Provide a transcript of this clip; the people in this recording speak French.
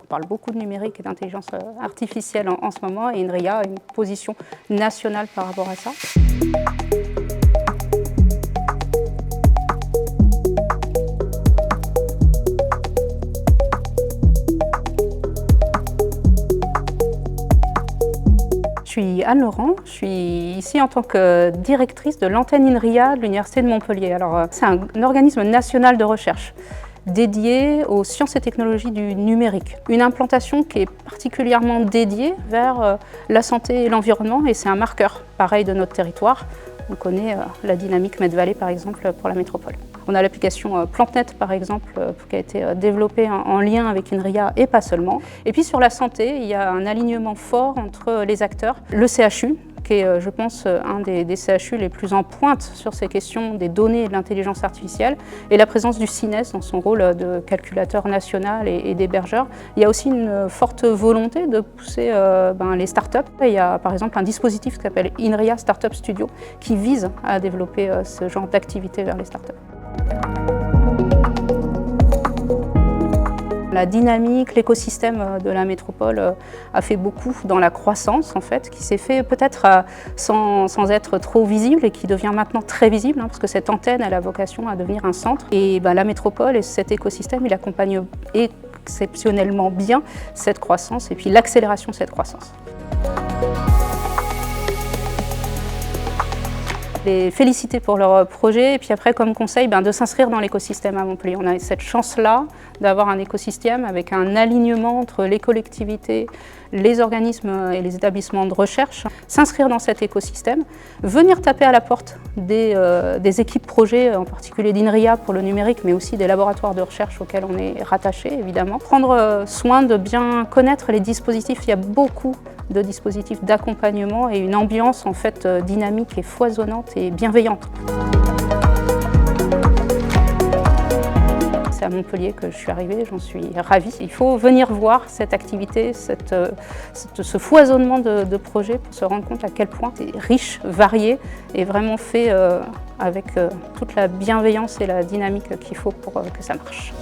parle beaucoup de numérique et d'intelligence artificielle en ce moment, et INRIA a une position nationale par rapport à ça. Je suis Anne Laurent, je suis ici en tant que directrice de l'antenne INRIA de l'Université de Montpellier. Alors, c'est un organisme national de recherche dédié aux sciences et technologies du numérique. Une implantation qui est particulièrement dédiée vers la santé et l'environnement, et c'est un marqueur pareil de notre territoire. On connaît la dynamique Med-Vallée par exemple pour la métropole. On a l'application PlanteNet par exemple qui a été développée en lien avec INRIA et pas seulement. Et puis sur la santé, il y a un alignement fort entre les acteurs. Le CHU, qui est je pense un des CHU les plus en pointe sur ces questions des données et de l'intelligence artificielle, et la présence du CINES dans son rôle de calculateur national et d'hébergeur. Il y a aussi une forte volonté de pousser les startups. Il y a par exemple un dispositif qui s'appelle INRIA Startup Studio qui vise à développer ce genre d'activité vers les startups. La dynamique, l'écosystème de la métropole a fait beaucoup dans la croissance en fait, qui s'est fait peut-être sans être trop visible et qui devient maintenant très visible, parce que cette antenne elle a vocation à devenir un centre. Et la métropole et cet écosystème, il accompagne exceptionnellement bien cette croissance et puis l'accélération de cette croissance. Les féliciter pour leur projet et puis après comme conseil de s'inscrire dans l'écosystème à Montpellier. On a cette chance-là d'avoir un écosystème avec un alignement entre les collectivités, les organismes et les établissements de recherche. S'inscrire dans cet écosystème, venir taper à la porte des équipes projets, en particulier d'INRIA pour le numérique, mais aussi des laboratoires de recherche auxquels on est rattaché évidemment. Prendre soin de bien connaître les dispositifs, il y a beaucoup de dispositifs d'accompagnement et une ambiance en fait dynamique et foisonnante et bienveillante. C'est à Montpellier que je suis arrivée, j'en suis ravie. Il faut venir voir cette activité, ce foisonnement de projets pour se rendre compte à quel point c'est riche, varié et vraiment fait avec toute la bienveillance et la dynamique qu'il faut pour que ça marche.